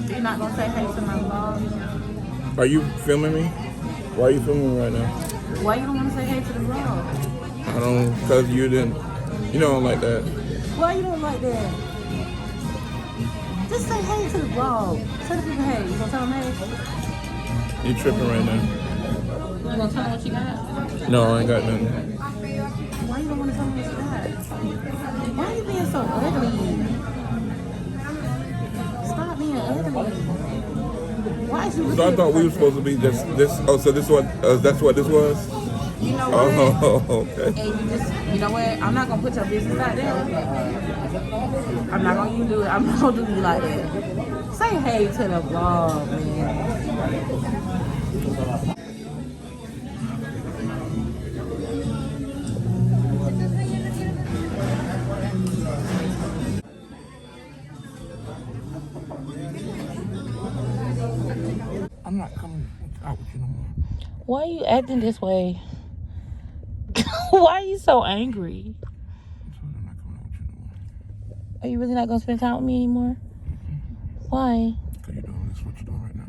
You're not gonna say hey to my vlog? Are you filming me? Why are you filming me right now? Why you don't want to say hey to the vlog? I don't, because you didn't, you don't like that. Why you don't like that? Just say hey to the vlog. Tell the people hey. You gonna tell them hey? You tripping right now. You gonna tell them what you got? No, I ain't got nothing. Why you don't want to tell them what you got? Why are you being so ugly? Stop being ugly. Why is you looking So I thought we were supposed to be this. Oh, so this what? That's what this was. You know what? Oh, okay. And you know what? I'm not gonna put your business out there. I'm not gonna even do it. I'm not gonna do you like that. Say hey to the vlog, man. I'm not coming out with you no more. Why are you acting this way? Why are you so angry? I'm not coming out with you no more. Are you really not gonna spend time with me anymore? Why? Because you're doing this, what you're doing right now.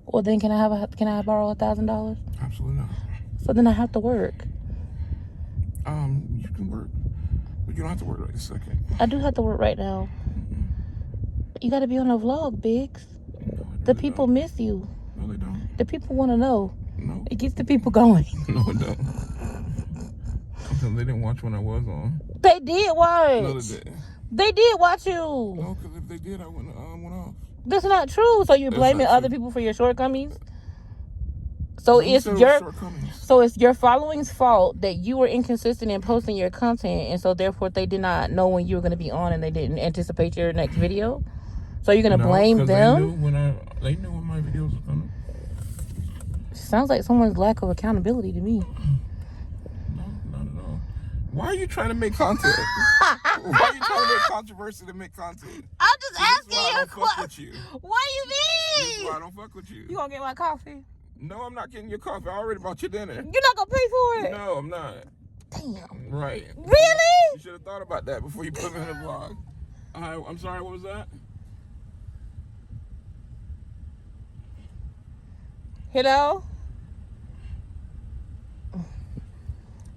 Well, then can I borrow $1,000? Absolutely not. So then I have to work. You can work, but you don't have to work right this second. I do have to work right now. You gotta be on a vlog, Biggs. The people miss you. No, they don't. The people want to know. No. It gets the people going. No, it don't. Sometimes they didn't watch when I was on. They did watch. No, they didn't. They did watch you. No, because if they did, I wouldn't went off. That's not true. So you're That's blaming not other true. people for your shortcomings? So Who it's said it was your shortcomings? so it's your following's fault that you were inconsistent in posting your content, and so therefore they did not know when you were going to be on, and they didn't anticipate your next video. So you're going to blame 'cause them? They knew when my videos were coming. Sounds like someone's lack of accountability to me. No, not at all. Why are you trying to make content? Why are you trying to make controversy to make content? I'm just See, this is asking why I you a don't fuck question. with you. What do you This is mean? why I don't fuck with you. You gonna get my coffee? No, I'm not getting your coffee. I already bought your dinner. You're not gonna pay for it? No, I'm not. Damn. Right. Really? You should have thought about that before you put me in the vlog. I'm sorry, what was that? Hello?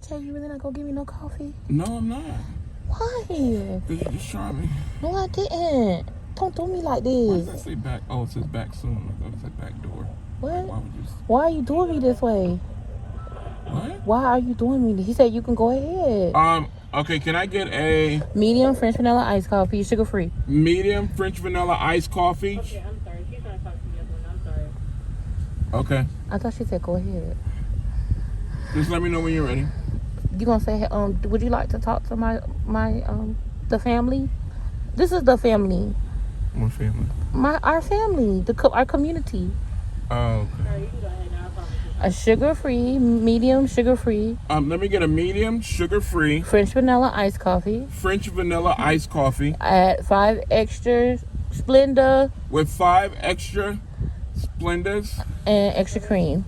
Jay, you really not gonna give me no coffee? No, I'm not. Why? Because you just tried me. No, I didn't. Don't do me like Why does this. that say back? Oh, it says back soon. I thought it said back door. Why What? would you? Why are you doing me this way? What? Why are you doing me? He said you can go ahead. Okay, can I get a Medium French vanilla iced coffee, sugar free. medium French vanilla iced coffee? Okay, I'm sorry. She's trying to talk to me again. I'm sorry. Okay. I thought she said go ahead. Just let me know when you're ready. You gonna say would you like to talk to my the family? This is the family. What family? Our family, our community. Oh, okay. Sorry, you can go ahead now. I promise you. A sugar-free, medium sugar-free, Let me get a medium sugar-free French vanilla iced coffee. French vanilla iced coffee Add 5 extra Splenda with 5 extra Splendas and extra cream.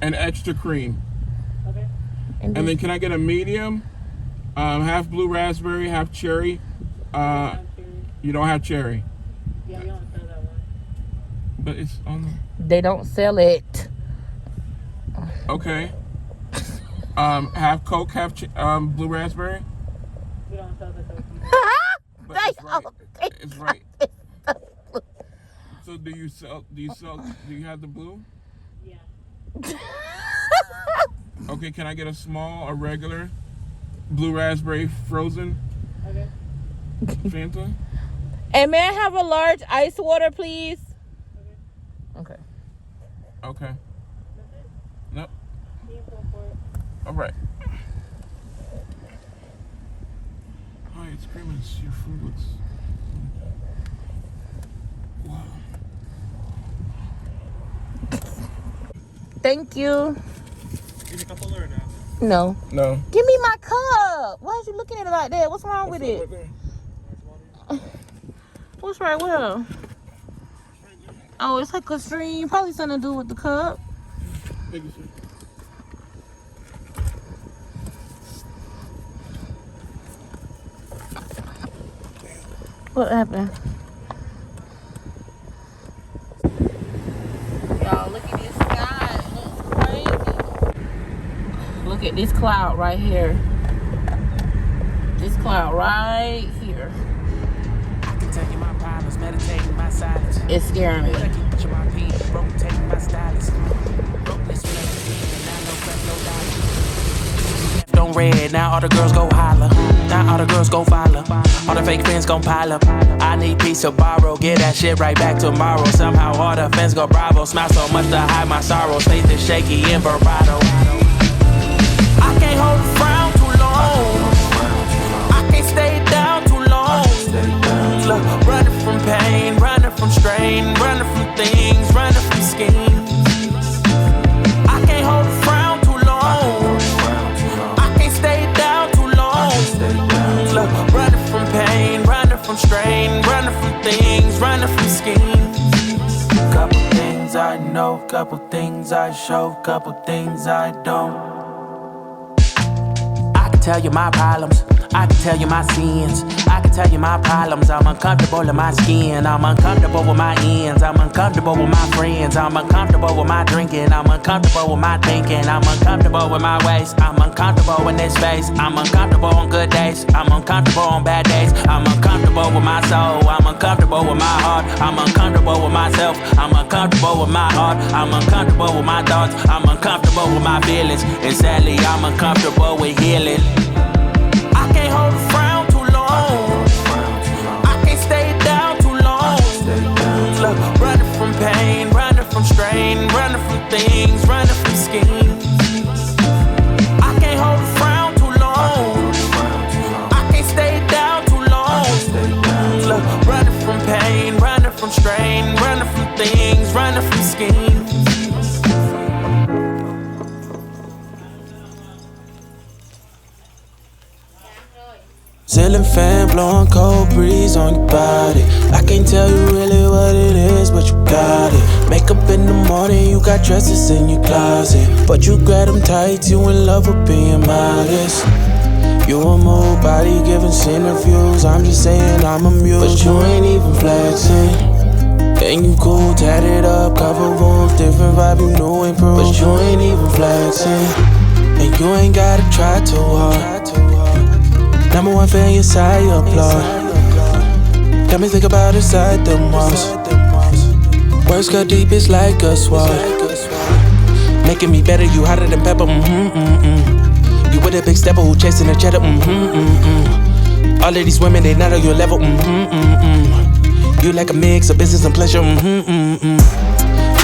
and extra cream. Okay. And And then can I get a medium, half blue raspberry, half cherry? I'm serious. You don't have cherry, Yeah, you don't sell that one. but it's on the. they don't sell it. Okay. Half Coke, half blue raspberry. We don't sell the Coke. But it's right. It's right. So do you have the blue? Yeah. Okay, can I get a small, a regular blue raspberry frozen Okay. Fanta? And may I have a large ice water, please? Okay. Okay. That's it? Nope. You can pull for it. All right. Oh, it's screaming. Your food looks. Wow. Thank you. Give me a couple or now? No. No. Give me my cup. Why is you looking at it like that? What's wrong with What's it? up right there? What's right with her? Oh, it's like a stream. Probably something to do with the cup. Thank you, sir. What happened? Y'all, look at this sky. It looks crazy. Look at this cloud right here. This cloud right here. I can tell you my problems, meditating my silence. It's scaring me. Picture my peace, rotating my stylus. Broke this flex, and now no prep, no dollar. Left on red, now all the girls go holler. Now all the girls go follow. All the fake fans gon' pile up. I need peace to borrow, get that shit right back tomorrow. Somehow all the fans go bravo. Smile so much to hide my sorrow. Faith is shaky in bravado. I can't hold a frown too long. I can't stay down too long. Look, running from pain, running from strain, running from things, running from schemes. I can't hold a frown too long. I can't stay down too long. Look, running from pain, running from strain, running from things, running from schemes. Couple things I know, couple things I show, couple things I don't. I can tell you my problems, I can tell you my sins, I can tell you my problems. I'm uncomfortable in my skin, I'm uncomfortable with my ends, I'm uncomfortable with my friends, I'm uncomfortable with my drinking, I'm uncomfortable with my thinking, I'm uncomfortable with my ways, I'm uncomfortable in this space, I'm uncomfortable on good days, I'm uncomfortable on bad days, I'm uncomfortable with my soul, I'm uncomfortable with my heart, I'm uncomfortable with myself, I'm uncomfortable with my heart, I'm uncomfortable with my thoughts, I'm uncomfortable with my feelings, and sadly I'm uncomfortable with healing. I can't hold a frown too long. I can't stay down too long. Look, running from pain, running from strain, running from things, running from schemes. I can't hold a frown too long. I can't stay down too long. Look, running from pain, running from strain, running from things, running from schemes. Ceiling fan blowing cold breeze on your body. I can't tell you really what it is, but you got it. Makeup in the morning, you got dresses in your closet, but you grab them tight, you in love with being modest. You a move body giving interviews, I'm just saying I'm amused, but you ain't even flexing. And you cool, tatted up, cover wounds, different vibe, you new improved, but you ain't even flexing. And you ain't gotta try too hard. Number one fan, your side, you applaud. Got me think about inside the walls. Words cut deep, it's like a sword. Making me better, you hotter than pepper, You with a big stepper who chasing the cheddar, All of these women, they not on your level, You like a mix of business and pleasure,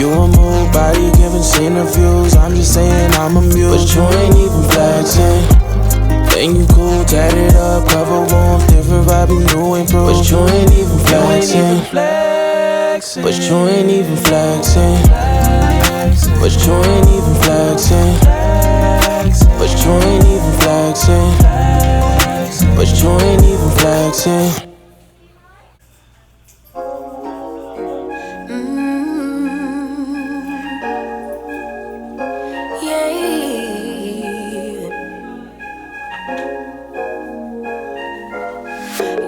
You a move body giving interviews, I'm just saying I'm amused, but you ain't even flexing. And you cool, tatted up, cover wounds, different vibe, you new improved, but you ain't even flexing. But you ain't even flexing. But you ain't even flexing. But you ain't even flexing. But you ain't even flexing.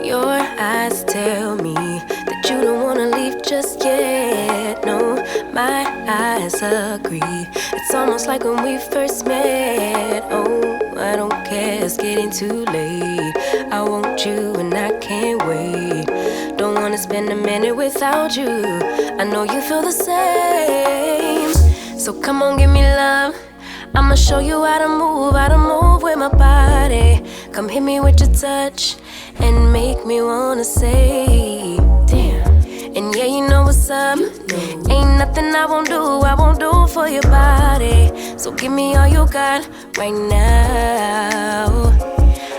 Your eyes tell me that you don't wanna leave just yet. No, my eyes agree. It's almost like when we first met. Oh, I don't care, it's getting too late. I want you and I can't wait. Don't wanna spend a minute without you. I know you feel the same. So come on, give me love. I'ma show you how to move with my body. Come hit me with your touch and make me wanna say nothing I won't do for your body. So give me all you got right now.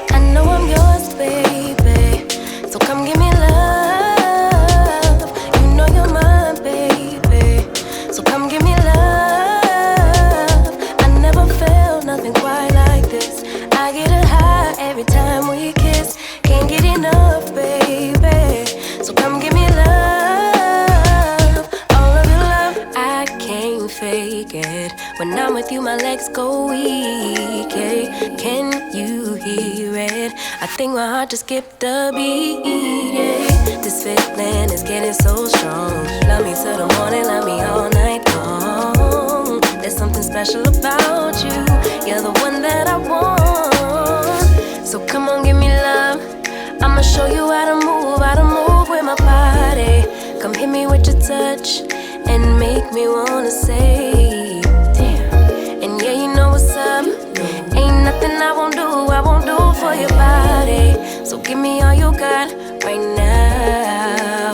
I know I'm yours, baby. So come give me love. You know you're mine, baby. So come give me love. I never felt nothing quite like this. I get a high every time we kiss. Can't get enough, baby. So come give me love. All of your love, I can't fake it. When I'm with you, my legs go weak. Hey, can you hear it? I think my heart just skipped a beat. Yeah. This feeling is getting so strong. Love me till the morning, love me all night long. There's something special about you. You're the one that I want. So come on, give me love. I'ma show you how to move with my body. Come hit me with your touch and make me wanna say, damn. And yeah, you know what's up. Ain't nothing I won't do for your body. So give me all you got right now.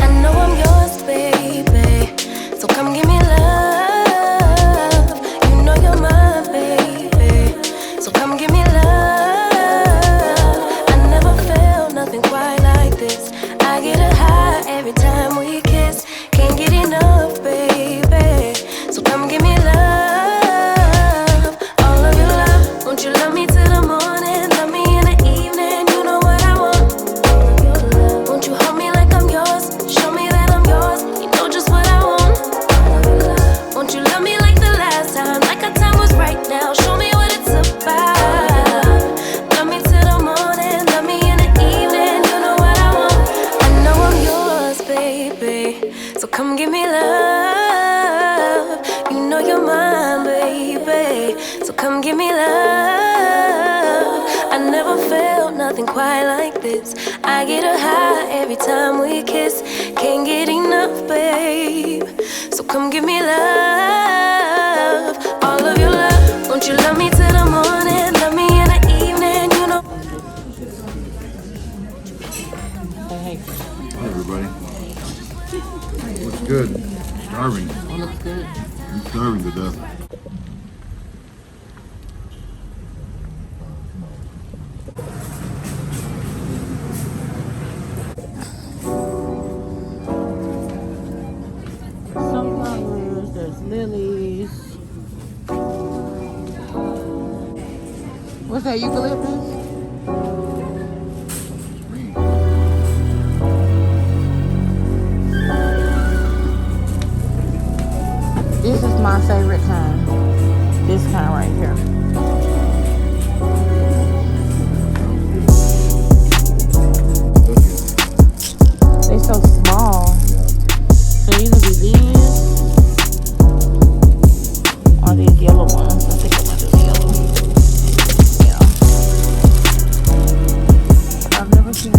I know I'm yours, baby. So come give me love. You know you're mine, baby. So come give me love. I never felt nothing quite like this. I get a high every time we kiss. Can't get enough, baby. So come give me love. All of your love. Won't you love me till the morning? Love me in the evening. You know what I want. Won't you hold me like I'm yours? Show me that I'm yours. You know just what I want. Won't you love me like the last time? Like our time was right now. Show me what it's about. Love me till the morning. Love me in the evening. You know what I want. I know I'm yours, baby. So come give me love. You know you're mine, baby. So come give me love. I never felt nothing quite like this. I get a high every time we kiss. Can't get enough, babe. So come give me love. All of your love. Won't you love me till the morning? Love me in the evening, you know. Hey, Hi, everybody. Looks good. Starving. it looks good. I'm starving to death. Sunflowers, there's lilies. What's that, eucalyptus? This is my favorite kind. This kind right here. They so small. So either be these or these yellow ones. I think I'm gonna do the yellow. Yeah. I've never seen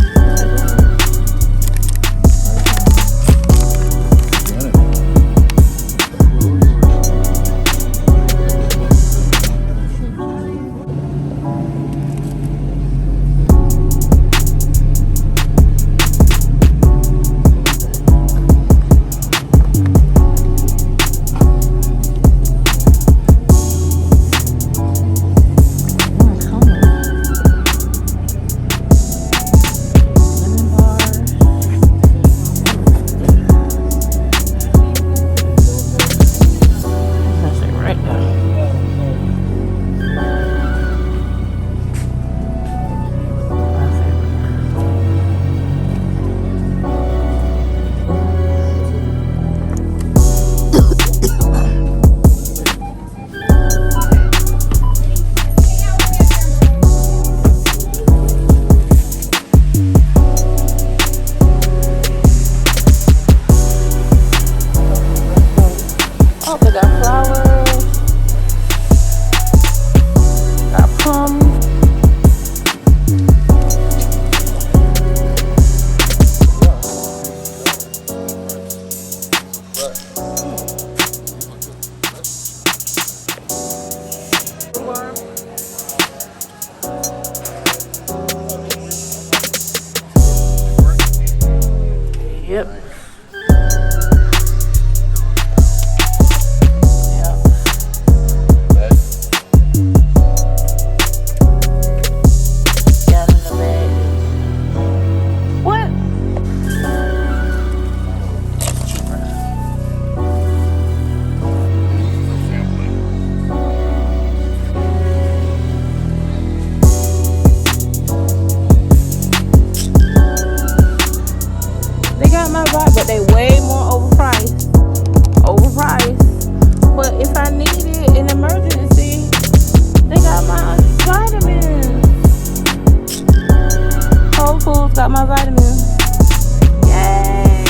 but they way more overpriced. But if I needed an emergency, they got my vitamins. Wholefoods got my vitamins. Yay!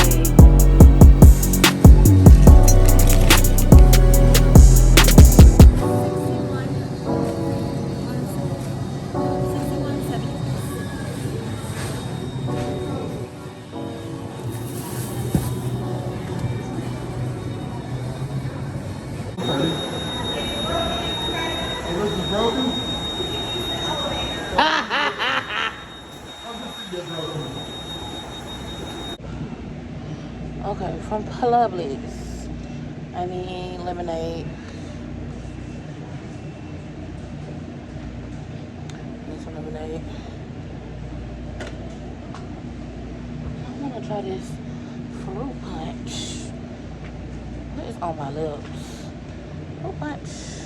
Okay, from Publix, I need lemonade. Need some lemonade. I want to try this fruit punch. What is on my lips? Fruit punch.